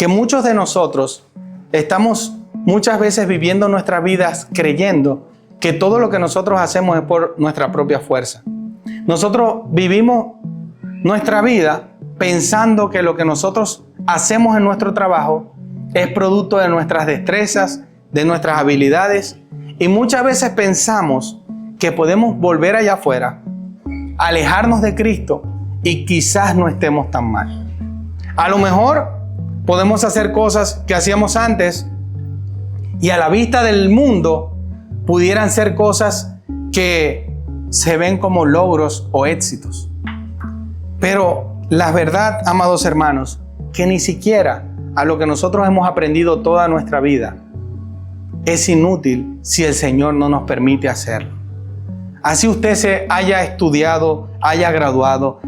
que muchos de nosotros estamos muchas veces viviendo nuestras vidas creyendo que todo lo que nosotros hacemos es por nuestra propia fuerza. Nosotros vivimos nuestra vida pensando que lo que nosotros hacemos en nuestro trabajo es producto de nuestras destrezas, de nuestras habilidades, y muchas veces pensamos que podemos volver allá afuera, alejarnos de Cristo y quizás no estemos tan mal. A lo mejor podemos hacer cosas que hacíamos antes y a la vista del mundo pudieran ser cosas que se ven como logros o éxitos. Pero la verdad, amados hermanos, que ni siquiera a lo que nosotros hemos aprendido toda nuestra vida es inútil si el Señor no nos permite hacerlo. Así usted se haya estudiado, haya graduado,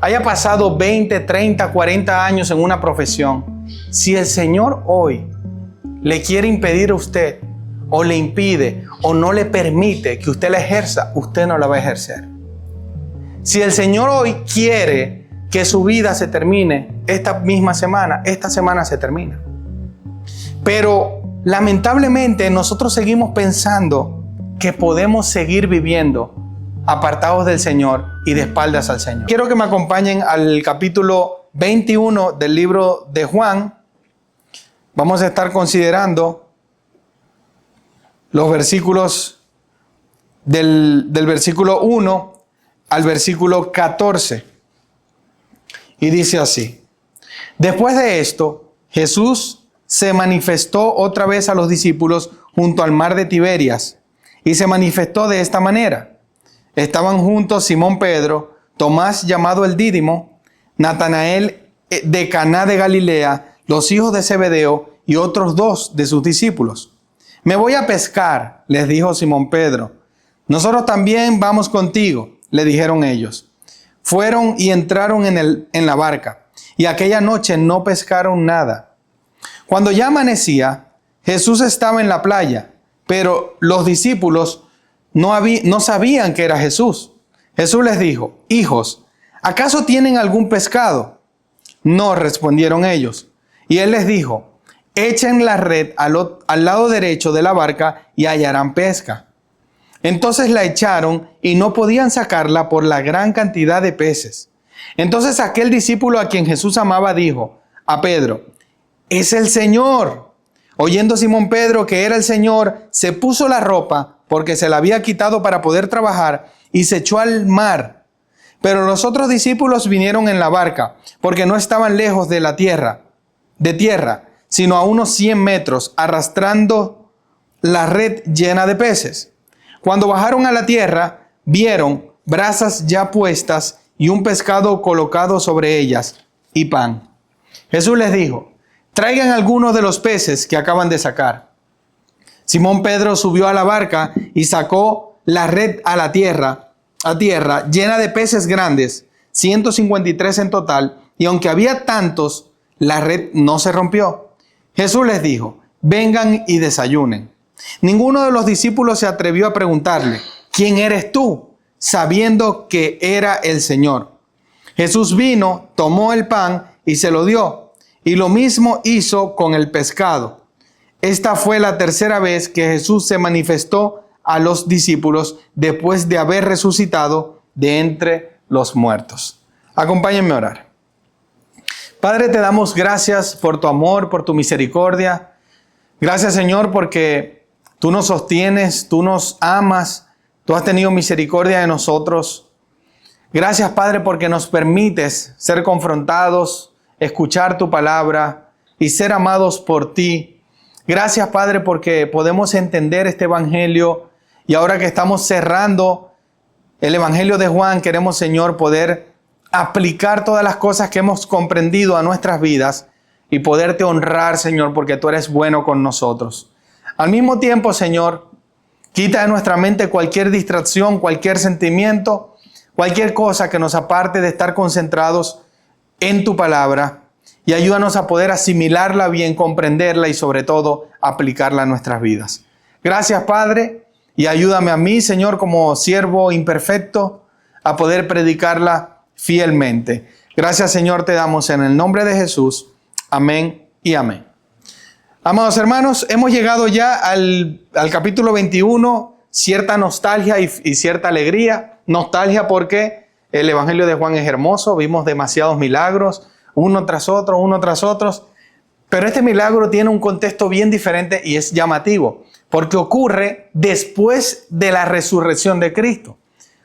haya pasado 20, 30, 40 años en una profesión. Si el Señor hoy le quiere impedir a usted, o le impide, o no le permite que usted la ejerza, usted no la va a ejercer. Si el Señor hoy quiere que su vida se termine esta misma semana, esta semana se termina. Pero lamentablemente nosotros seguimos pensando que podemos seguir viviendo apartados del Señor y de espaldas al Señor. Quiero que me acompañen al capítulo 21 del libro de Juan. Vamos a estar considerando los versículos del versículo 1 al versículo 14. Y dice así: Después de esto, Jesús se manifestó otra vez a los discípulos junto al mar de Tiberias, y se manifestó de esta manera. Estaban juntos Simón Pedro, Tomás llamado el Dídimo, Natanael de Caná de Galilea, los hijos de Zebedeo y otros 2 de sus discípulos. Me voy a pescar, les dijo Simón Pedro. Nosotros también vamos contigo, le dijeron ellos. Fueron y entraron en la barca, y aquella noche no pescaron nada. Cuando ya amanecía, Jesús estaba en la playa, pero los discípulos no sabían que era Jesús. Jesús les dijo: Hijos, ¿acaso tienen algún pescado? No, respondieron ellos. Y él les dijo: Echen la red al lado derecho de la barca y hallarán pesca. Entonces la echaron y no podían sacarla por la gran cantidad de peces. Entonces aquel discípulo a quien Jesús amaba dijo a Pedro: ¡Es el Señor! Oyendo Simón Pedro que era el Señor, se puso la ropa, porque se la había quitado para poder trabajar, y se echó al mar. Pero los otros discípulos vinieron en la barca, porque no estaban lejos de tierra, sino a unos 100 metros, arrastrando la red llena de peces. Cuando bajaron a la tierra, vieron brasas ya puestas y un pescado colocado sobre ellas y pan. Jesús les dijo: Traigan algunos de los peces que acaban de sacar. Simón Pedro subió a la barca y sacó la red a tierra, llena de peces grandes, 153 en total, y aunque había tantos, la red no se rompió. Jesús les dijo: Vengan y desayunen. Ninguno de los discípulos se atrevió a preguntarle: ¿Quién eres tú?, sabiendo que era el Señor. Jesús vino, tomó el pan y se lo dio, y lo mismo hizo con el pescado. Esta fue la tercera vez que Jesús se manifestó a los discípulos después de haber resucitado de entre los muertos. Acompáñenme a orar. Padre, te damos gracias por tu amor, por tu misericordia. Gracias, Señor, porque tú nos sostienes, tú nos amas, tú has tenido misericordia de nosotros. Gracias, Padre, porque nos permites ser confrontados, escuchar tu palabra y ser amados por ti. Gracias, Padre, porque podemos entender este evangelio, y ahora que estamos cerrando el evangelio de Juan, queremos, Señor, poder aplicar todas las cosas que hemos comprendido a nuestras vidas y poderte honrar, Señor, porque tú eres bueno con nosotros. Al mismo tiempo, Señor, quita de nuestra mente cualquier distracción, cualquier sentimiento, cualquier cosa que nos aparte de estar concentrados en tu palabra, y ayúdanos a poder asimilarla bien, comprenderla y sobre todo aplicarla a nuestras vidas. Gracias, Padre, y ayúdame a mí, Señor, como siervo imperfecto, a poder predicarla fielmente. Gracias, Señor, te damos en el nombre de Jesús. Amén y amén. Amados hermanos, hemos llegado ya al capítulo 21, cierta nostalgia y cierta alegría. Nostalgia porque el Evangelio de Juan es hermoso, vimos demasiados milagros, uno tras otros, pero este milagro tiene un contexto bien diferente y es llamativo, porque ocurre después de la resurrección de Cristo.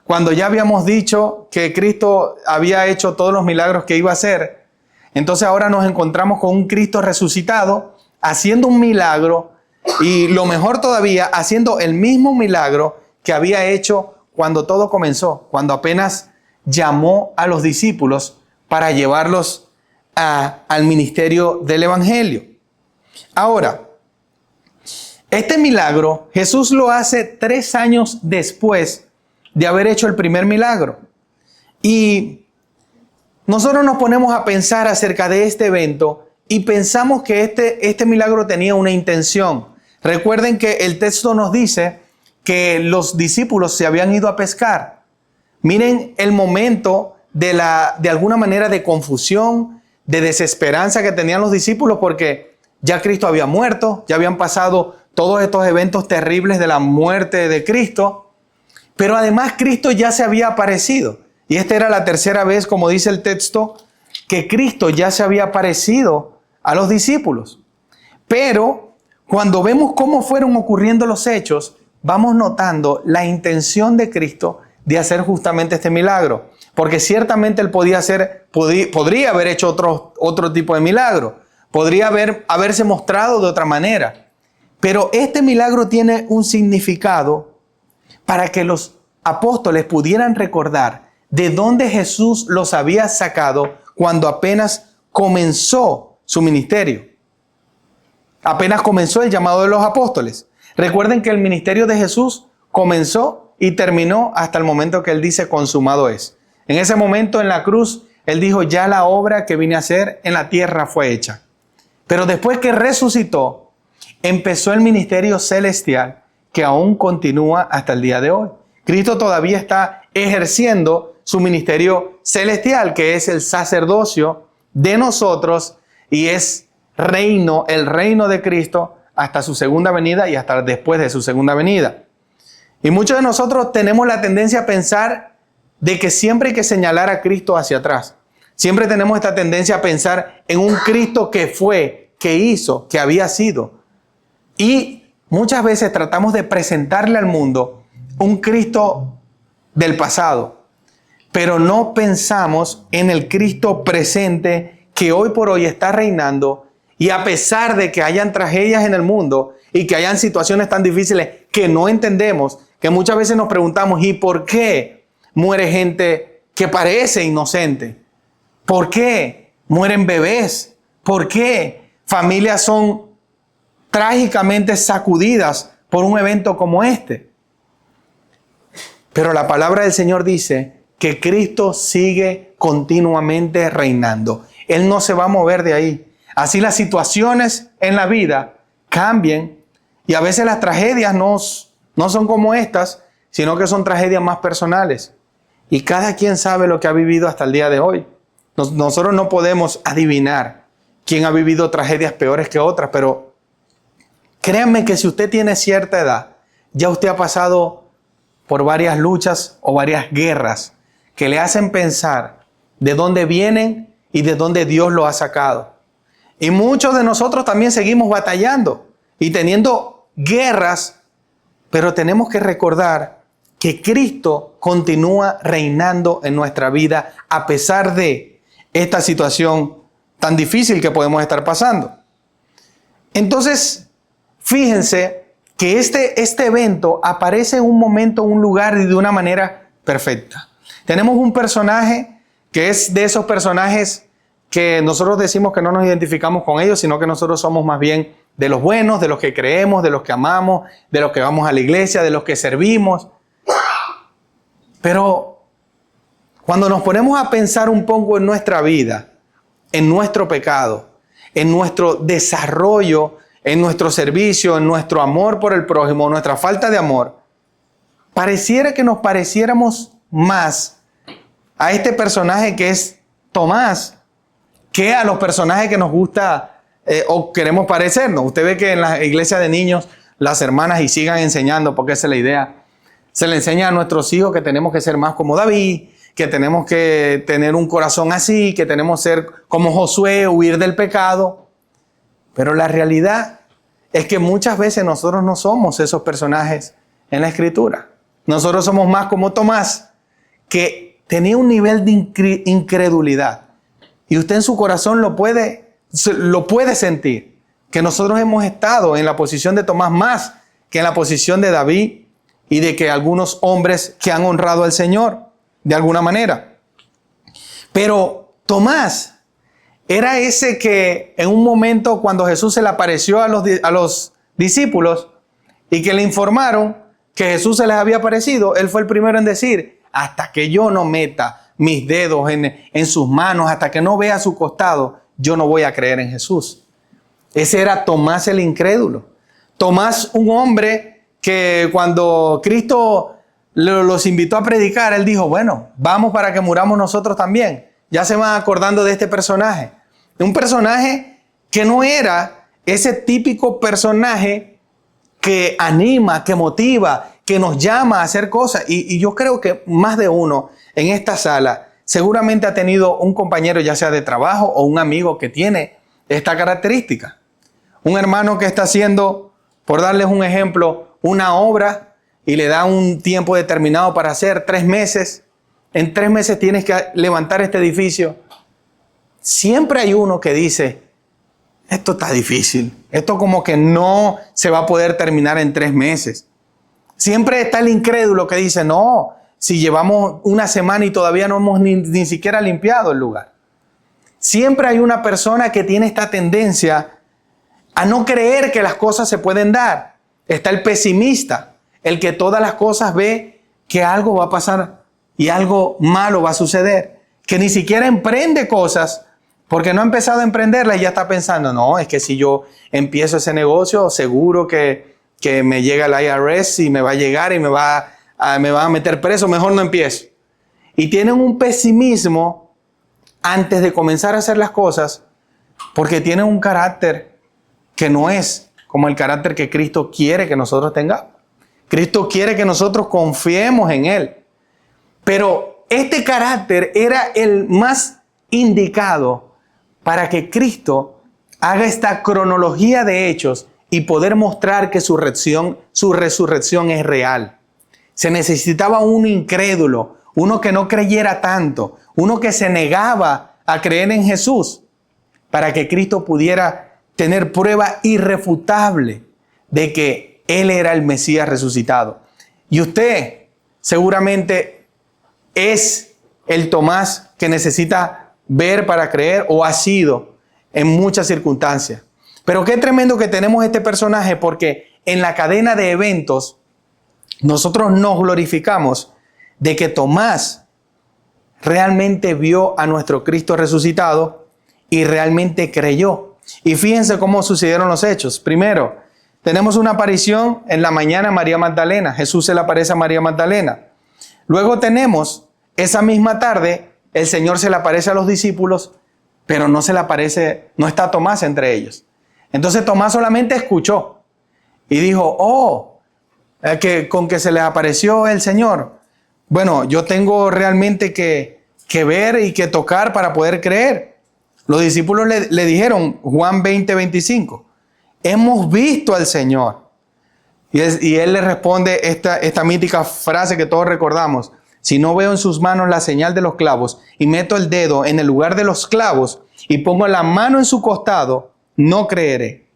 Cuando ya habíamos dicho que Cristo había hecho todos los milagros que iba a hacer, entonces ahora nos encontramos con un Cristo resucitado, haciendo un milagro y lo mejor todavía, haciendo el mismo milagro que había hecho cuando todo comenzó, cuando apenas llamó a los discípulos para llevarlos al ministerio del Evangelio. Ahora, este milagro Jesús lo hace 3 años después de haber hecho el primer milagro. Y nosotros nos ponemos a pensar acerca de este evento y pensamos que este milagro tenía una intención. Recuerden que el texto nos dice que los discípulos se habían ido a pescar. Miren el momento de alguna manera de confusión, de desesperanza que tenían los discípulos porque ya Cristo había muerto, ya habían pasado todos estos eventos terribles de la muerte de Cristo, pero además Cristo ya se había aparecido. Y esta era la 3ª vez, como dice el texto, que Cristo ya se había aparecido a los discípulos. Pero cuando vemos cómo fueron ocurriendo los hechos, vamos notando la intención de Cristo de hacer justamente este milagro. Porque ciertamente Él podría haber hecho otro tipo de milagro. Podría haberse mostrado de otra manera. Pero este milagro tiene un significado para que los apóstoles pudieran recordar de dónde Jesús los había sacado cuando apenas comenzó su ministerio. Apenas comenzó el llamado de los apóstoles. Recuerden que el ministerio de Jesús comenzó y terminó hasta el momento que Él dice consumado es. En ese momento en la cruz, Él dijo ya la obra que vine a hacer en la tierra fue hecha. Pero después que resucitó, empezó el ministerio celestial que aún continúa hasta el día de hoy. Cristo todavía está ejerciendo su ministerio celestial, que es el sacerdocio de nosotros y es el reino de Cristo hasta su segunda venida y hasta después de su segunda venida. Y muchos de nosotros tenemos la tendencia a pensar de que siempre hay que señalar a Cristo hacia atrás. Siempre tenemos esta tendencia a pensar en un Cristo que fue, que hizo, que había sido. Y muchas veces tratamos de presentarle al mundo un Cristo del pasado, pero no pensamos en el Cristo presente que hoy por hoy está reinando y a pesar de que hayan tragedias en el mundo y que hayan situaciones tan difíciles que no entendemos, que muchas veces nos preguntamos ¿y por qué muere gente que parece inocente? ¿Por qué mueren bebés? ¿Por qué familias son trágicamente sacudidas por un evento como este? Pero la palabra del Señor dice que Cristo sigue continuamente reinando. Él no se va a mover de ahí. Así las situaciones en la vida cambien y a veces las tragedias no son como estas, sino que son tragedias más personales. Y cada quien sabe lo que ha vivido hasta el día de hoy. Nosotros no podemos adivinar quién ha vivido tragedias peores que otras, pero créanme que si usted tiene cierta edad, ya usted ha pasado por varias luchas o varias guerras que le hacen pensar de dónde vienen y de dónde Dios lo ha sacado. Y muchos de nosotros también seguimos batallando y teniendo guerras, pero tenemos que recordar que Cristo continúa reinando en nuestra vida a pesar de esta situación tan difícil que podemos estar pasando. Entonces, fíjense que este evento aparece en un momento, en un lugar y de una manera perfecta. Tenemos un personaje que es de esos personajes que nosotros decimos que no nos identificamos con ellos, sino que nosotros somos más bien de los buenos, de los que creemos, de los que amamos, de los que vamos a la iglesia, de los que servimos. Pero cuando nos ponemos a pensar un poco en nuestra vida, en nuestro pecado, en nuestro desarrollo, en nuestro servicio, en nuestro amor por el prójimo, nuestra falta de amor, pareciera que nos pareciéramos más a este personaje que es Tomás que a los personajes que nos gusta o queremos parecernos. Usted ve que en la iglesia de niños, las hermanas, y sigan enseñando, porque esa es la idea, se le enseña a nuestros hijos que tenemos que ser más como David, que tenemos que tener un corazón así, que tenemos que ser como Josué, huir del pecado. Pero la realidad es que muchas veces nosotros no somos esos personajes en la Escritura. Nosotros somos más como Tomás, que tenía un nivel de incredulidad. Y usted en su corazón lo puede sentir, que nosotros hemos estado en la posición de Tomás más que en la posición de David y de que algunos hombres que han honrado al Señor de alguna manera. Pero Tomás era ese que en un momento cuando Jesús se le apareció a los discípulos y que le informaron que Jesús se les había aparecido, él fue el primero en decir: hasta que yo no meta mis dedos en sus manos, hasta que no vea su costado, yo no voy a creer en Jesús. Ese era Tomás el incrédulo. Tomás, un hombre que cuando Cristo los invitó a predicar, él dijo: bueno, vamos para que muramos nosotros también. Ya se van acordando de este personaje. Un personaje que no era ese típico personaje que anima, que motiva, que nos llama a hacer cosas. Y yo creo que más de uno en esta sala seguramente ha tenido un compañero, ya sea de trabajo o un amigo, que tiene esta característica. Un hermano que está haciendo, por darles un ejemplo, una obra y le da un tiempo determinado para hacer 3 meses. En 3 meses tienes que levantar este edificio. Siempre hay uno que dice: esto está difícil. Esto como que no se va a poder terminar en 3 meses. Siempre está el incrédulo que dice: no, si llevamos una semana y todavía no hemos ni siquiera limpiado el lugar. Siempre hay una persona que tiene esta tendencia a no creer que las cosas se pueden dar. Está el pesimista, el que todas las cosas ve que algo va a pasar y algo malo va a suceder, que ni siquiera emprende cosas porque no ha empezado a emprenderlas y ya está pensando: no, es que si yo empiezo ese negocio, seguro que me llega el IRS y me va a llegar y me va a meter preso, mejor no empiezo. Y tienen un pesimismo antes de comenzar a hacer las cosas porque tienen un carácter que no es como el carácter que Cristo quiere que nosotros tengamos. Cristo quiere que nosotros confiemos en Él. Pero este carácter era el más indicado para que Cristo haga esta cronología de hechos y poder mostrar que su resurrección es real. Se necesitaba un incrédulo, uno que no creyera tanto, uno que se negaba a creer en Jesús, para que Cristo pudiera tener prueba irrefutable de que Él era el Mesías resucitado. Y usted seguramente es el Tomás que necesita ver para creer, o ha sido en muchas circunstancias. Pero qué tremendo que tenemos este personaje, porque en la cadena de eventos nosotros nos glorificamos de que Tomás realmente vio a nuestro Cristo resucitado y realmente creyó. Y fíjense cómo sucedieron los hechos. Primero, tenemos una aparición en la mañana a María Magdalena. Jesús se le aparece a María Magdalena. Luego tenemos, esa misma tarde, el Señor se le aparece a los discípulos, pero no se le aparece, no está Tomás entre ellos. Entonces Tomás solamente escuchó y dijo: con que se les apareció el Señor. Bueno, yo tengo realmente que ver y que tocar para poder creer. Los discípulos le dijeron, Juan 20:25, hemos visto al Señor. Y él le responde esta mítica frase que todos recordamos: si no veo en sus manos la señal de los clavos y meto el dedo en el lugar de los clavos y pongo la mano en su costado, no creeré.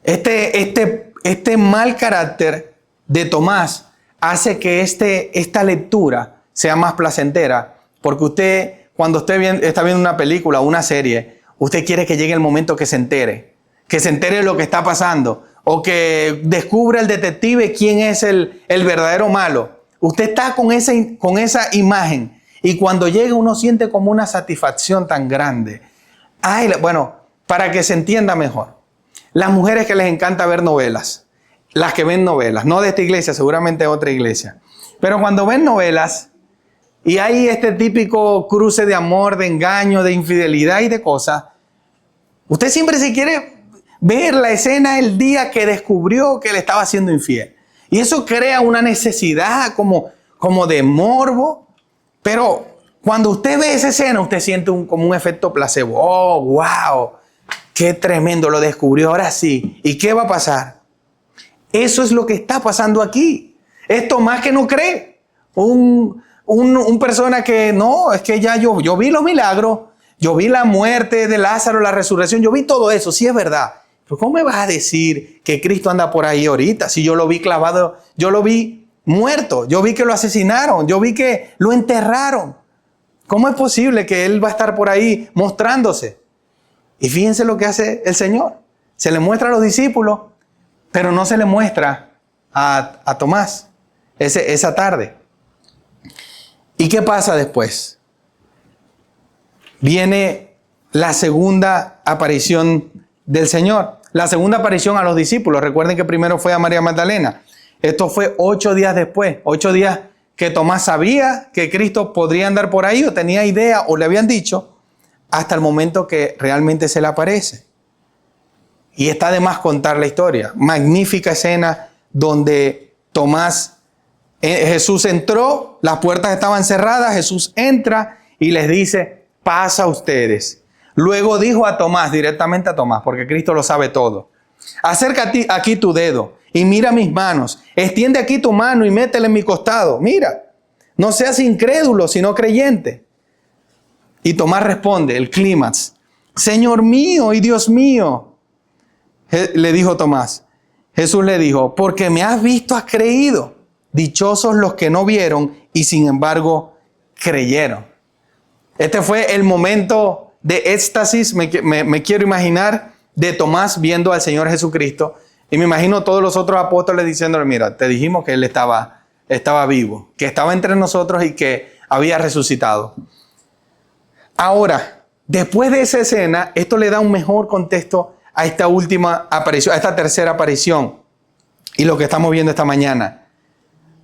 Este mal carácter de Tomás hace que esta lectura sea más placentera, porque usted, cuando usted está viendo una película o una serie, usted quiere que llegue el momento que se entere de lo que está pasando, o que descubra el detective quién es el verdadero malo. Usted está con esa imagen, y cuando llega uno siente como una satisfacción tan grande. Bueno, para que se entienda mejor, las mujeres que les encanta ver novelas, las que ven novelas, no de esta iglesia, seguramente de otra iglesia, pero cuando ven novelas y hay este típico cruce de amor, de engaño, de infidelidad y de cosas, Usted siempre se quiere ver la escena el día que descubrió que le estaba siendo infiel. Y eso crea una necesidad como de morbo. Pero cuando usted ve esa escena, usted siente como un efecto placebo. Oh, wow, qué tremendo, lo descubrió, ahora sí. ¿Y qué va a pasar? Eso es lo que está pasando aquí. Es Tomás que no cree. Un persona que no, es que ya yo vi los milagros, yo vi la muerte de Lázaro, la resurrección, yo vi todo eso, sí es verdad. Pero ¿cómo me vas a decir que Cristo anda por ahí ahorita? Si yo lo vi clavado, yo lo vi muerto, yo vi que lo asesinaron, yo vi que lo enterraron. ¿Cómo es posible que Él va a estar por ahí mostrándose? Y fíjense lo que hace el Señor. Se le muestra a los discípulos, pero no se le muestra a Tomás esa tarde. ¿Y qué pasa después? Viene la segunda aparición del Señor. La segunda aparición a los discípulos. Recuerden que primero fue a María Magdalena. Esto fue 8 días después. 8 días que Tomás sabía que Cristo podría andar por ahí, o tenía idea, o le habían dicho, hasta el momento que realmente se le aparece. Y está de más contar la historia. Magnífica escena donde Jesús entró, las puertas estaban cerradas, Jesús entra y les dice, pasa a ustedes. Luego dijo a Tomás, directamente a Tomás, porque Cristo lo sabe todo. Acerca aquí tu dedo y mira mis manos. Extiende aquí tu mano y métela en mi costado. Mira, no seas incrédulo, sino creyente. Y Tomás responde, el clímax. Señor mío y Dios mío. Le dijo Tomás. Jesús le dijo, porque me has visto, has creído. Dichosos los que no vieron y sin embargo creyeron. Este fue el momento de éxtasis, me quiero imaginar, de Tomás viendo al Señor Jesucristo. Y me imagino todos los otros apóstoles diciéndole, mira, te dijimos que Él estaba vivo, que estaba entre nosotros y que había resucitado. Ahora, después de esa escena, esto le da un mejor contexto a esta última aparición, a esta tercera aparición y lo que estamos viendo esta mañana.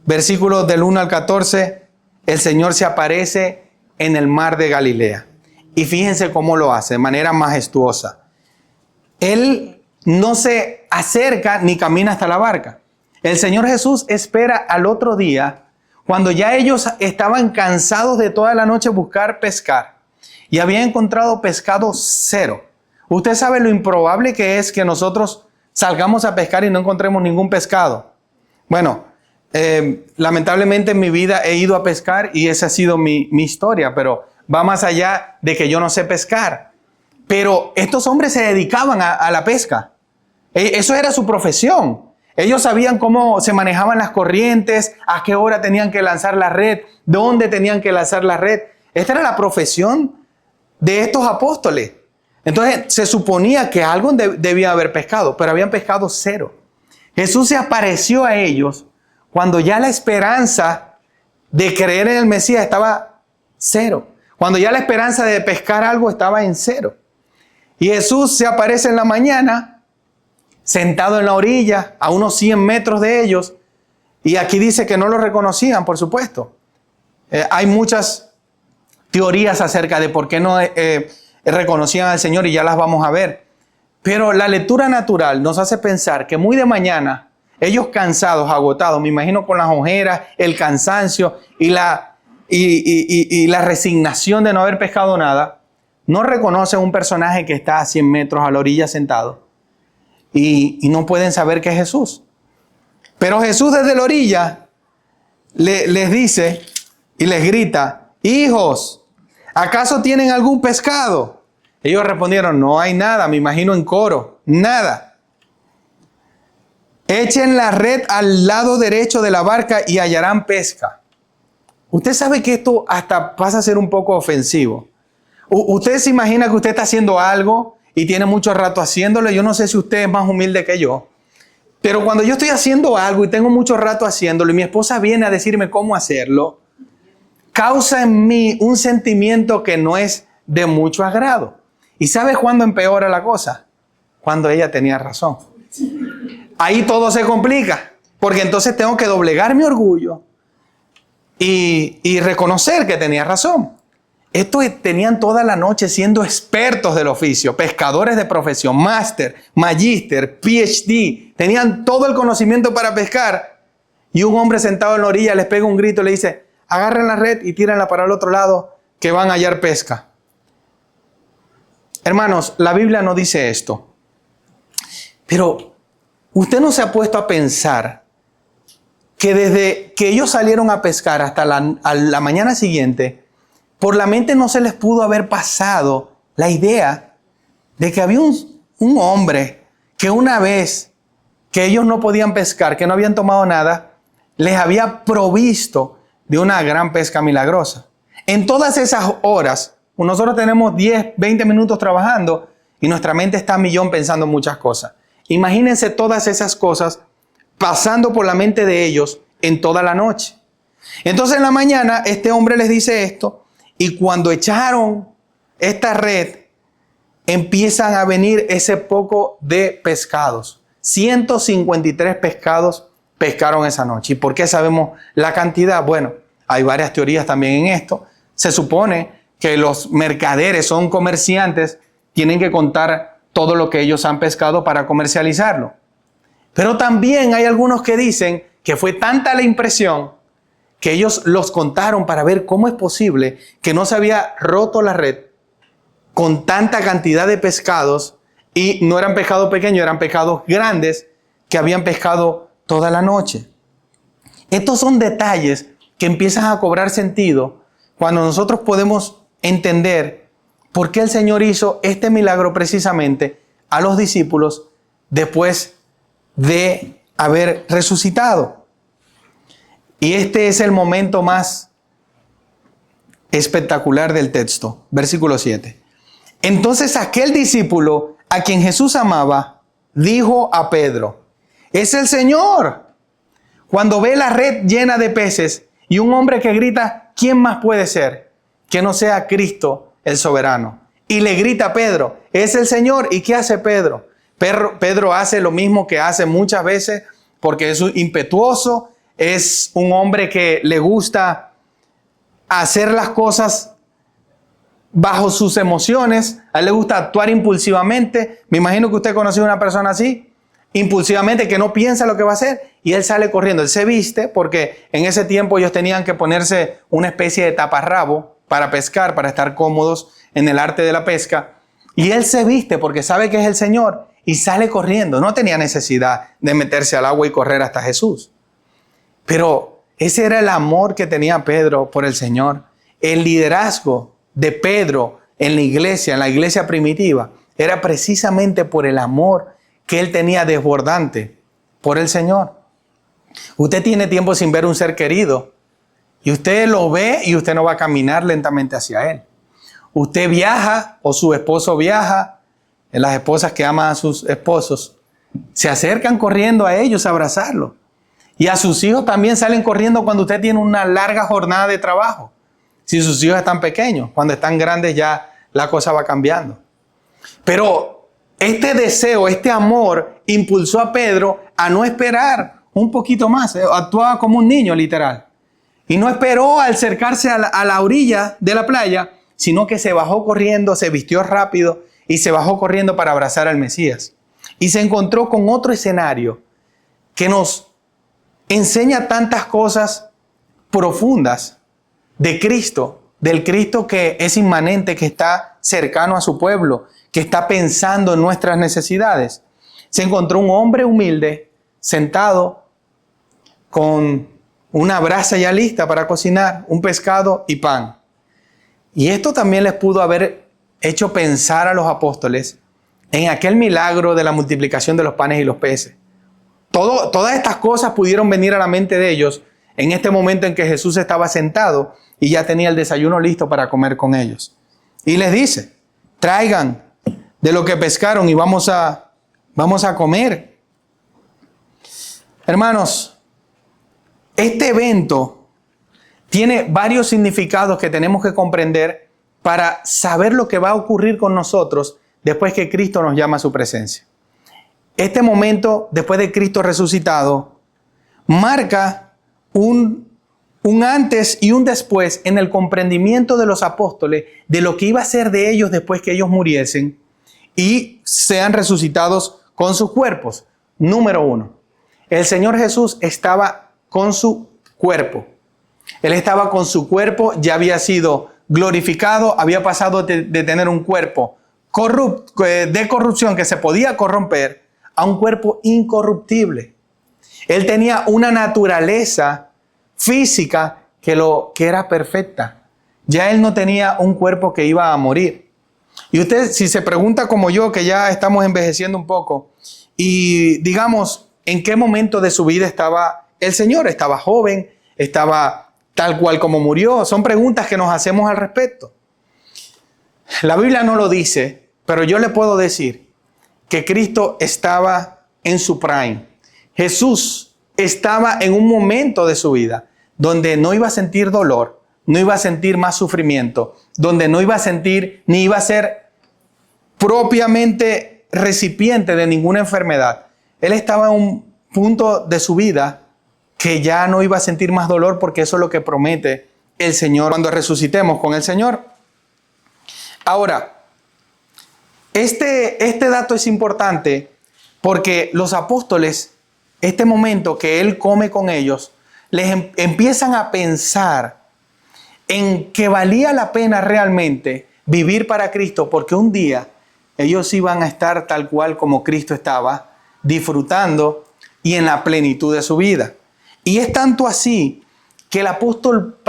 Versículos del 1 al 14, el Señor se aparece en el mar de Galilea. Y fíjense cómo lo hace, de manera majestuosa. Él no se acerca ni camina hasta la barca. El Señor Jesús espera al otro día, cuando ya ellos estaban cansados de toda la noche buscar pescar y habían encontrado pescado cero. Usted sabe lo improbable que es que nosotros salgamos a pescar y no encontremos ningún pescado. Bueno, lamentablemente en mi vida he ido a pescar y esa ha sido mi historia, pero va más allá de que yo no sé pescar. Pero estos hombres se dedicaban a la pesca. Eso era su profesión. Ellos sabían cómo se manejaban las corrientes, a qué hora tenían que lanzar la red, dónde tenían que lanzar la red. Esta era la profesión de estos apóstoles. Entonces se suponía que algo debía haber pescado, pero habían pescado cero. Jesús se apareció a ellos cuando ya la esperanza de creer en el Mesías estaba cero. Cuando ya la esperanza de pescar algo estaba en cero. Y Jesús se aparece en la mañana, sentado en la orilla, a unos 100 metros de ellos. Y aquí dice que no lo reconocían, por supuesto. Hay muchas teorías acerca de por qué no reconocían al Señor y ya las vamos a ver. Pero la lectura natural nos hace pensar que muy de mañana, ellos cansados, agotados, me imagino con las ojeras, el cansancio y la resignación de no haber pescado nada, no reconocen un personaje que está a 100 metros a la orilla sentado y no pueden saber que es Jesús. Pero Jesús desde la orilla les dice y les grita, hijos, ¿acaso tienen algún pescado? Ellos respondieron, no hay nada, me imagino en coro, nada. Echen la red al lado derecho de la barca y hallarán pesca. Usted sabe que esto hasta pasa a ser un poco ofensivo. Usted se imagina que usted está haciendo algo y tiene mucho rato haciéndolo. Yo no sé si usted es más humilde que yo. Pero cuando yo estoy haciendo algo y tengo mucho rato haciéndolo y mi esposa viene a decirme cómo hacerlo, causa en mí un sentimiento que no es de mucho agrado. ¿Y sabes cuándo empeora la cosa? Cuando ella tenía razón. Ahí todo se complica, porque entonces tengo que doblegar mi orgullo y reconocer que tenía razón. tenían toda la noche siendo expertos del oficio, pescadores de profesión, máster, magíster, PhD. Tenían todo el conocimiento para pescar. Y un hombre sentado en la orilla les pega un grito y le dice, agarren la red y tírenla para el otro lado que van a hallar pesca. Hermanos, la Biblia no dice esto. Pero usted no se ha puesto a pensar que desde que ellos salieron a pescar hasta la mañana siguiente, por la mente no se les pudo haber pasado la idea de que había un hombre que una vez que ellos no podían pescar, que no habían tomado nada, les había provisto de una gran pesca milagrosa. En todas esas horas, nosotros tenemos 10, 20 minutos trabajando y nuestra mente está a millón pensando en muchas cosas. Imagínense todas esas cosas pasando por la mente de ellos en toda la noche. Entonces en la mañana este hombre les dice esto y cuando echaron esta red empiezan a venir ese poco de pescados. 153 pescados pescaron esa noche. ¿Y por qué sabemos la cantidad? Bueno, hay varias teorías también en esto. Se supone que los mercaderes son comerciantes, tienen que contar todo lo que ellos han pescado para comercializarlo. Pero también hay algunos que dicen que fue tanta la impresión que ellos los contaron para ver cómo es posible que no se había roto la red con tanta cantidad de pescados y no eran pescados pequeños, eran pescados grandes que habían pescado toda la noche. Estos son detalles que empiezan a cobrar sentido cuando nosotros podemos entender por qué el Señor hizo este milagro precisamente a los discípulos después de haber resucitado. Y este es el momento más espectacular del texto. Versículo 7. Entonces aquel discípulo a quien Jesús amaba, dijo a Pedro, es el Señor. Cuando ve la red llena de peces y un hombre que grita, ¿quién más puede ser que no sea Cristo el soberano? Y le grita a Pedro, es el Señor. ¿Y qué hace Pedro? Pedro hace lo mismo que hace muchas veces porque es impetuoso, es un hombre que le gusta hacer las cosas bajo sus emociones, a él le gusta actuar impulsivamente. Me imagino que usted conoció a una persona así, impulsivamente, que no piensa lo que va a hacer y él sale corriendo. Él se viste porque en ese tiempo ellos tenían que ponerse una especie de taparrabo para pescar, para estar cómodos en el arte de la pesca. Y él se viste porque sabe que es el Señor y sale corriendo. No tenía necesidad de meterse al agua y correr hasta Jesús. Pero ese era el amor que tenía Pedro por el Señor. El liderazgo de Pedro en la iglesia primitiva, era precisamente por el amor que él tenía desbordante por el Señor. Usted tiene tiempo sin ver un ser querido y usted lo ve y usted no va a caminar lentamente hacia él. Usted viaja o su esposo viaja, las esposas que aman a sus esposos se acercan corriendo a ellos a abrazarlo. Y a sus hijos también salen corriendo cuando usted tiene una larga jornada de trabajo. Si sus hijos están pequeños, cuando están grandes ya la cosa va cambiando. Pero este deseo, este amor impulsó a Pedro a no esperar un poquito más. Actuaba como un niño literal. Y no esperó al acercarse a la orilla de la playa, sino que se bajó corriendo, se vistió rápido y se bajó corriendo para abrazar al Mesías. Y se encontró con otro escenario que nos enseña tantas cosas profundas de Cristo, del Cristo que es inmanente, que está cercano a su pueblo, que está pensando en nuestras necesidades. Se encontró un hombre humilde sentado con una brasa ya lista para cocinar, un pescado y pan. Y esto también les pudo haber hecho pensar a los apóstoles en aquel milagro de la multiplicación de los panes y los peces. Todas estas cosas pudieron venir a la mente de ellos en este momento en que Jesús estaba sentado y ya tenía el desayuno listo para comer con ellos. Y les dice, traigan de lo que pescaron y vamos a comer. Hermanos, este evento tiene varios significados que tenemos que comprender para saber lo que va a ocurrir con nosotros después que Cristo nos llama a su presencia. Este momento, después de Cristo resucitado, marca un un antes y un después en el comprendimiento de los apóstoles de lo que iba a ser de ellos después que ellos muriesen y sean resucitados con sus cuerpos. Número 1, el Señor Jesús estaba con su cuerpo. Él estaba con su cuerpo, ya había sido glorificado, había pasado de tener un cuerpo de corrupción que se podía corromper a un cuerpo incorruptible. Él tenía una naturaleza física que era perfecta. Ya él no tenía un cuerpo que iba a morir. Y usted, si se pregunta como yo, que ya estamos envejeciendo un poco, y digamos, ¿en qué momento de su vida estaba el Señor? ¿Estaba joven? ¿Estaba tal cual como murió? Son preguntas que nos hacemos al respecto. La Biblia no lo dice, pero yo le puedo decir que Cristo estaba en su prime. Jesús estaba en un momento de su vida donde no iba a sentir dolor, no iba a sentir más sufrimiento, donde no iba a sentir ni iba a ser propiamente recipiente de ninguna enfermedad. Él estaba en un punto de su vida que ya no iba a sentir más dolor, porque eso es lo que promete el Señor cuando resucitemos con el Señor. Ahora, este dato es importante porque los apóstoles, este momento que Él come con ellos, les empiezan a pensar en que valía la pena realmente vivir para Cristo, porque un día ellos iban a estar tal cual como Cristo estaba, disfrutando y en la plenitud de su vida. Y es tanto así que el apóstol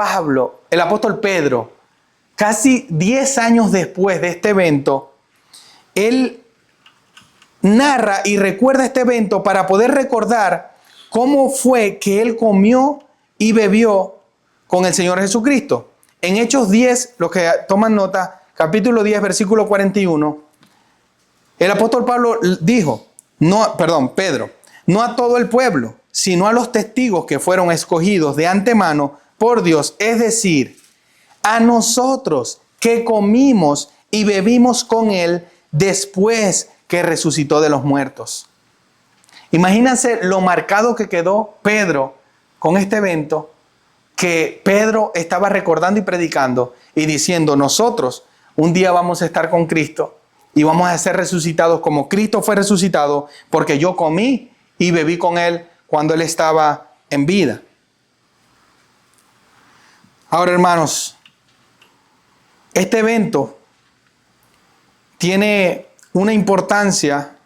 Pedro, casi 10 años después de este evento, él narra y recuerda este evento para poder recordar cómo fue que él comió y bebió con el Señor Jesucristo. En Hechos 10, los que toman nota, capítulo 10, versículo 41, el apóstol Pedro, no a todo el pueblo, sino a los testigos que fueron escogidos de antemano por Dios, es decir, a nosotros que comimos y bebimos con Él después que resucitó de los muertos. Imagínense lo marcado que quedó Pedro con este evento, que Pedro estaba recordando y predicando y diciendo: nosotros un día vamos a estar con Cristo y vamos a ser resucitados como Cristo fue resucitado, porque yo comí y bebí con Él cuando Él estaba en vida. Ahora, hermanos, este evento tiene una importancia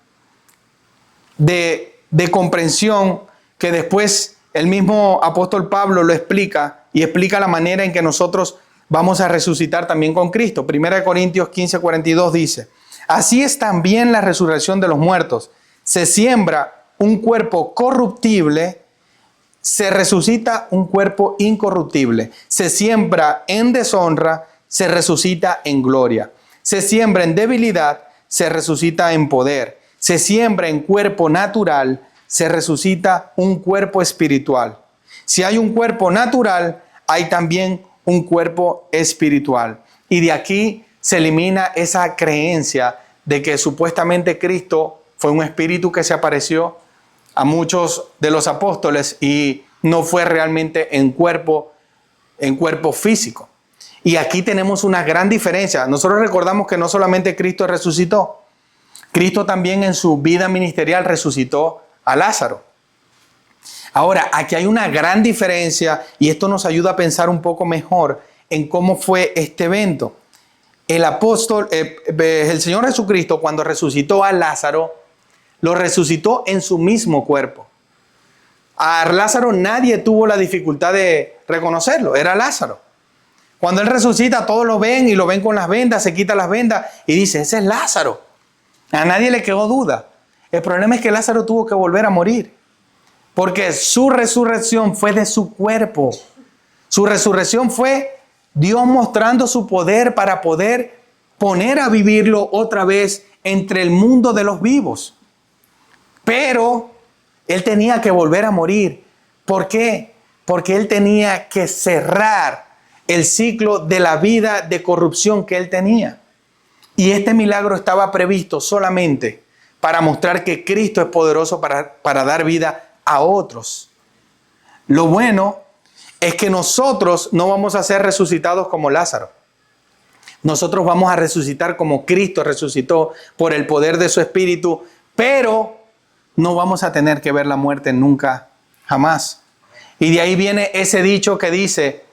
de comprensión que después el mismo apóstol Pablo lo explica, y explica la manera en que nosotros vamos a resucitar también con Cristo. 1 Corintios 15:42 dice: así es también la resurrección de los muertos. Se siembra un cuerpo corruptible, se resucita un cuerpo incorruptible. Se siembra en deshonra, se resucita en gloria. Se siembra en debilidad, se resucita en poder. Se siembra en cuerpo natural, se resucita un cuerpo espiritual. Si hay un cuerpo natural, hay también un cuerpo espiritual. Y de aquí se elimina esa creencia de que supuestamente Cristo fue un espíritu que se apareció a muchos de los apóstoles y no fue realmente en cuerpo físico. Y aquí tenemos una gran diferencia. Nosotros recordamos que no solamente Cristo resucitó, Cristo también en su vida ministerial resucitó a Lázaro. Ahora, aquí hay una gran diferencia y esto nos ayuda a pensar un poco mejor en cómo fue este evento. El Señor Jesucristo, cuando resucitó a Lázaro, lo resucitó en su mismo cuerpo. A Lázaro nadie tuvo la dificultad de reconocerlo, era Lázaro. Cuando Él resucita, todos lo ven y lo ven con las vendas, se quita las vendas y dice: ese es Lázaro. A nadie le quedó duda. El problema es que Lázaro tuvo que volver a morir, porque su resurrección fue de su cuerpo. Su resurrección fue Dios mostrando su poder para poder poner a vivirlo otra vez entre el mundo de los vivos. Pero Él tenía que volver a morir. ¿Por qué? Porque Él tenía que cerrar el ciclo de la vida de corrupción que Él tenía. Y este milagro estaba previsto solamente para mostrar que Cristo es poderoso para dar vida a otros. Lo bueno es que nosotros no vamos a ser resucitados como Lázaro. Nosotros vamos a resucitar como Cristo resucitó por el poder de su Espíritu, pero no vamos a tener que ver la muerte nunca, jamás. Y de ahí viene ese dicho que dice,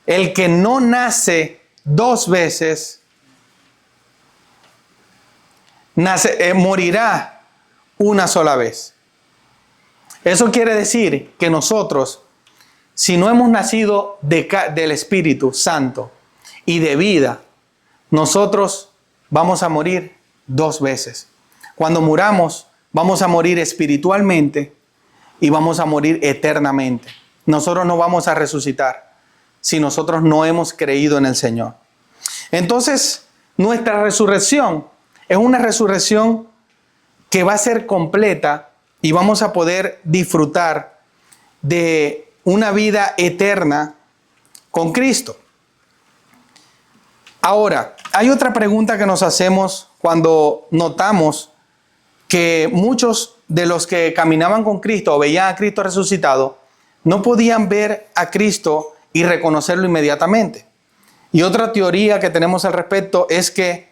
el que no nace 2 veces, morirá una sola vez. Eso quiere decir que nosotros, si no hemos nacido del Espíritu Santo y de vida, nosotros vamos a morir 2 veces. Cuando muramos, vamos a morir espiritualmente y vamos a morir eternamente. Nosotros no vamos a resucitar si nosotros no hemos creído en el Señor. Entonces, nuestra resurrección es una resurrección que va a ser completa y vamos a poder disfrutar de una vida eterna con Cristo. Ahora, hay otra pregunta que nos hacemos cuando notamos que muchos de los que caminaban con Cristo o veían a Cristo resucitado no podían ver a Cristo y reconocerlo inmediatamente. Y otra teoría que tenemos al respecto es que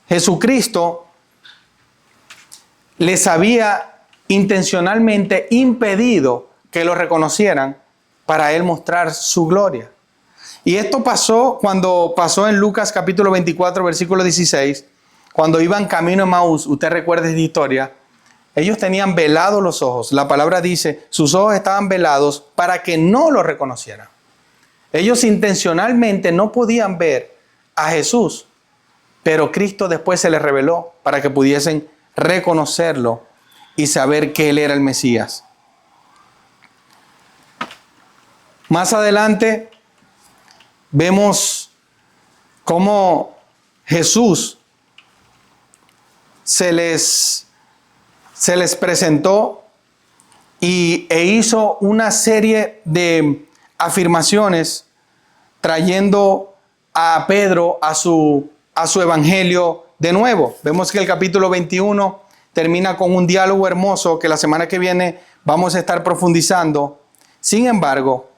Jesucristo les había intencionalmente impedido que lo reconocieran para Él mostrar su gloria. Y esto pasó cuando pasó en Lucas capítulo 24, versículo 16, cuando iban camino a Emaús. Usted recuerda esta historia. Ellos tenían velados los ojos. La palabra dice, sus ojos estaban velados para que no lo reconocieran. Ellos intencionalmente no podían ver a Jesús, pero Cristo después se les reveló para que pudiesen reconocerlo y saber que Él era el Mesías. Más adelante vemos cómo Jesús se les presentó e hizo una serie de afirmaciones trayendo a Pedro a su evangelio de nuevo. Vemos que el capítulo 21 termina con un diálogo hermoso que la semana que viene vamos a estar profundizando. Sin embargo,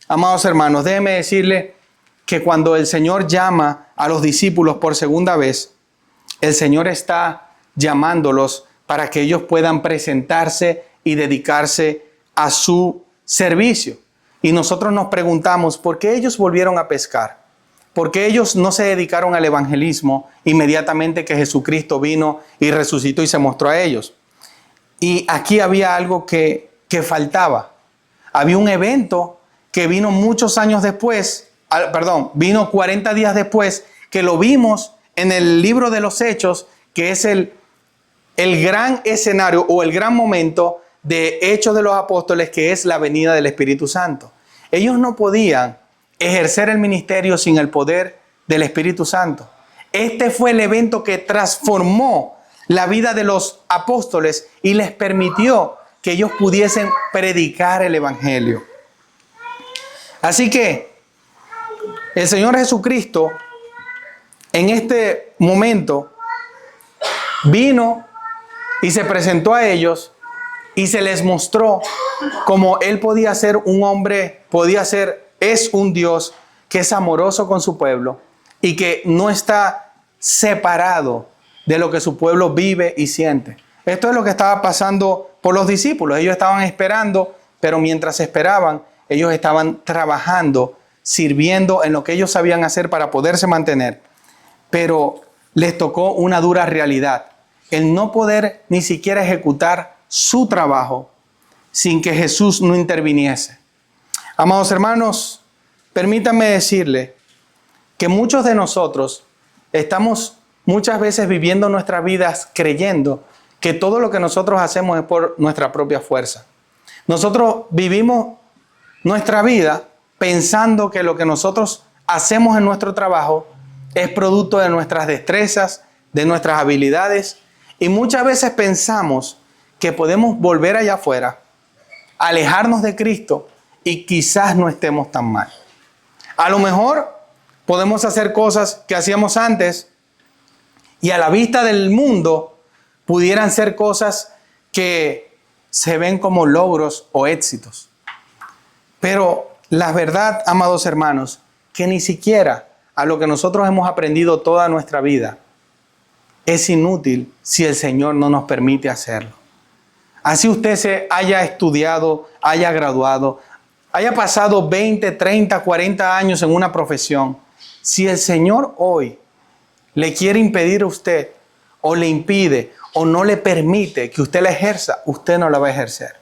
amados hermanos, déjenme decirle que cuando el Señor llama a los discípulos por segunda vez, el Señor está llamándolos para que ellos puedan presentarse y dedicarse a su servicio. Y nosotros nos preguntamos, ¿por qué ellos volvieron a pescar? ¿Por qué ellos no se dedicaron al evangelismo inmediatamente que Jesucristo vino y resucitó y se mostró a ellos? Y aquí había algo que faltaba. Había un evento que vino muchos años después, vino 40 días después, que lo vimos en el libro de los Hechos, que es el gran escenario o el gran momento de Hechos de los Apóstoles, que es la venida del Espíritu Santo. Ellos no podían ejercer el ministerio sin el poder del Espíritu Santo. Este fue el evento que transformó la vida de los apóstoles y les permitió que ellos pudiesen predicar el Evangelio. Así que el Señor Jesucristo en este momento vino y se presentó a ellos y se les mostró cómo Él podía ser un hombre, es un Dios que es amoroso con su pueblo y que no está separado de lo que su pueblo vive y siente. Esto es lo que estaba pasando por los discípulos. Ellos estaban esperando, pero mientras esperaban, ellos estaban trabajando, sirviendo en lo que ellos sabían hacer para poderse mantener. Pero les tocó una dura realidad, el no poder ni siquiera ejecutar su trabajo sin que Jesús no interviniese. Amados hermanos, permítanme decirle que muchos de nosotros estamos muchas veces viviendo nuestras vidas creyendo que todo lo que nosotros hacemos es por nuestra propia fuerza. Nosotros vivimos nuestra vida pensando que lo que nosotros hacemos en nuestro trabajo es producto de nuestras destrezas, de nuestras habilidades, y muchas veces pensamos que podemos volver allá afuera, alejarnos de Cristo y quizás no estemos tan mal. A lo mejor podemos hacer cosas que hacíamos antes y a la vista del mundo pudieran ser cosas que se ven como logros o éxitos. Pero la verdad, amados hermanos, que ni siquiera a lo que nosotros hemos aprendido toda nuestra vida es inútil si el Señor no nos permite hacerlo. Así usted se haya estudiado, haya graduado, haya pasado 20, 30, 40 años en una profesión. Si el Señor hoy le quiere impedir a usted, o le impide, o no le permite que usted la ejerza, usted no la va a ejercer.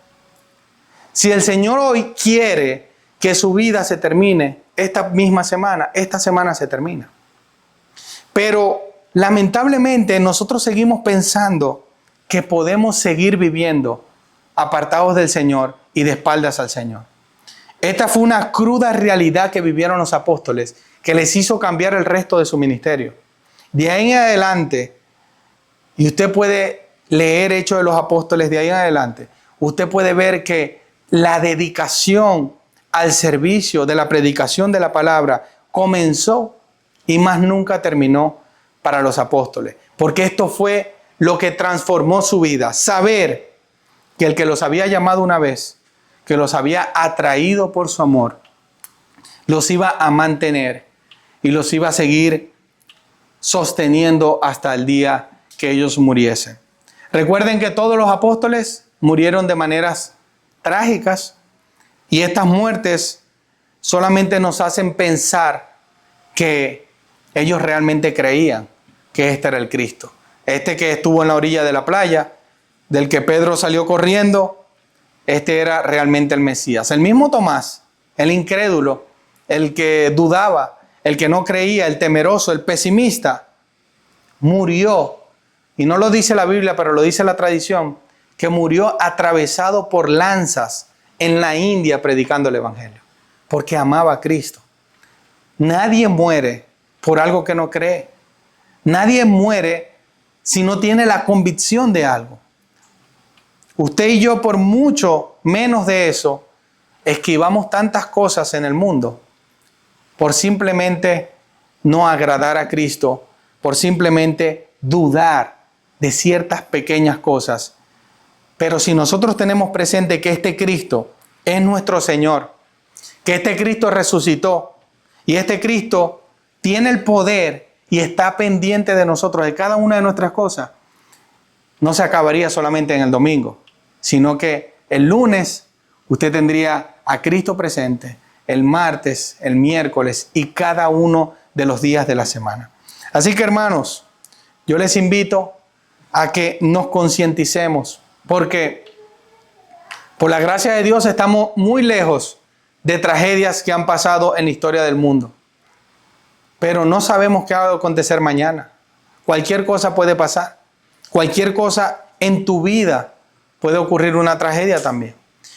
Si el Señor hoy quiere que su vida se termine esta misma semana, esta semana se termina. Pero lamentablemente nosotros seguimos pensando que podemos seguir viviendo apartados del Señor y de espaldas al Señor. Esta fue una cruda realidad que vivieron los apóstoles, que les hizo cambiar el resto de su ministerio. De ahí en adelante, y usted puede leer Hechos de los Apóstoles de ahí en adelante, usted puede ver que la dedicación al servicio de la predicación de la palabra comenzó y más nunca terminó para los apóstoles. Porque esto fue lo que transformó su vida. Saber que el que los había llamado una vez, que los había atraído por su amor, los iba a mantener y los iba a seguir sosteniendo hasta el día que ellos muriesen. Recuerden que todos los apóstoles murieron de maneras trágicas y estas muertes solamente nos hacen pensar que ellos realmente creían que este era el Cristo. Este que estuvo en la orilla de la playa, del que Pedro salió corriendo, este era realmente el Mesías. El mismo Tomás, el incrédulo, el que dudaba, el que no creía, el temeroso, el pesimista, murió. Y no lo dice la Biblia, pero lo dice la tradición, que murió atravesado por lanzas en la India predicando el Evangelio, porque amaba a Cristo. Nadie muere por algo que no cree. Nadie muere si no tiene la convicción de algo. Usted y yo, por mucho menos de eso, esquivamos tantas cosas en el mundo por simplemente no agradar a Cristo, por simplemente dudar de ciertas pequeñas cosas. Pero si nosotros tenemos presente que este Cristo es nuestro Señor, que este Cristo resucitó y este Cristo tiene el poder y está pendiente de nosotros, de cada una de nuestras cosas, no se acabaría solamente en el domingo, sino que el lunes usted tendría a Cristo presente, el martes, el miércoles y cada uno de los días de la semana. Así que, hermanos, yo les invito a que nos concienticemos, porque por la gracia de Dios estamos muy lejos de tragedias que han pasado en la historia del mundo. Pero no sabemos qué va a acontecer mañana. Cualquier cosa puede pasar. Cualquier cosa en tu vida puede ocurrir una tragedia también.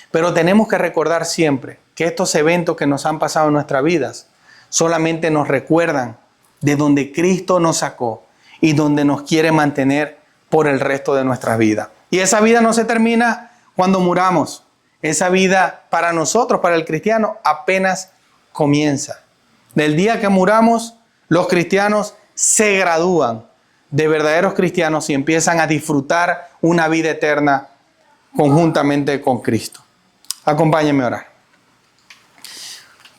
Pero tenemos que recordar siempre que estos eventos que nos han pasado en nuestras vidas solamente nos recuerdan de donde Cristo nos sacó y donde nos quiere mantener por el resto de nuestras vidas. Y esa vida no se termina cuando muramos. Esa vida para nosotros, para el cristiano, apenas comienza. Del día que muramos, los cristianos se gradúan de verdaderos cristianos y empiezan a disfrutar una vida eterna conjuntamente con Cristo. Acompáñenme a orar.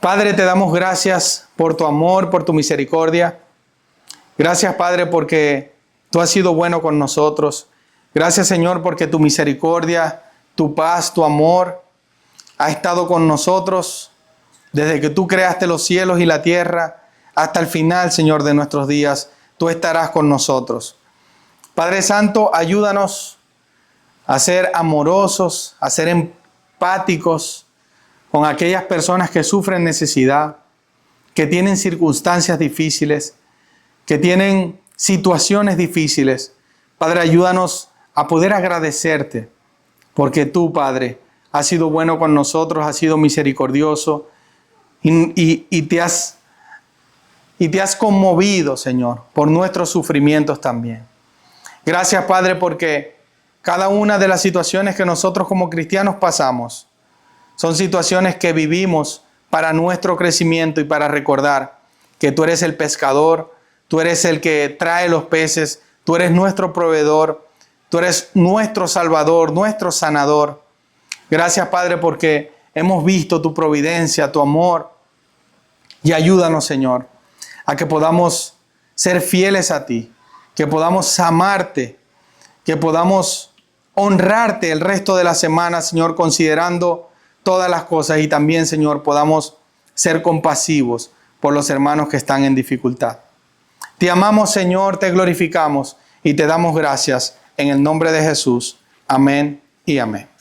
Padre, te damos gracias por tu amor, por tu misericordia. Gracias, Padre, porque tú has sido bueno con nosotros. Gracias, Señor, porque tu misericordia, tu paz, tu amor ha estado con nosotros desde que tú creaste los cielos y la tierra hasta el final, Señor, de nuestros días. Tú estarás con nosotros. Padre Santo, ayúdanos a ser amorosos, a ser empáticos con aquellas personas que sufren necesidad, que tienen circunstancias difíciles, que tienen situaciones difíciles. Padre, ayúdanos a poder agradecerte, porque tú, Padre, has sido bueno con nosotros, has sido misericordioso y te has conmovido, Señor, por nuestros sufrimientos también. Gracias, Padre, porque cada una de las situaciones que nosotros como cristianos pasamos son situaciones que vivimos para nuestro crecimiento y para recordar que tú eres el pescador, tú eres el que trae los peces, tú eres nuestro proveedor, tú eres nuestro salvador, nuestro sanador. Gracias, Padre, porque hemos visto tu providencia, tu amor. Y ayúdanos, Señor, a que podamos ser fieles a ti, que podamos amarte, que podamos honrarte el resto de la semana, Señor, considerando todas las cosas. Y también, Señor, podamos ser compasivos por los hermanos que están en dificultad. Te amamos, Señor, te glorificamos y te damos gracias en el nombre de Jesús. Amén y amén.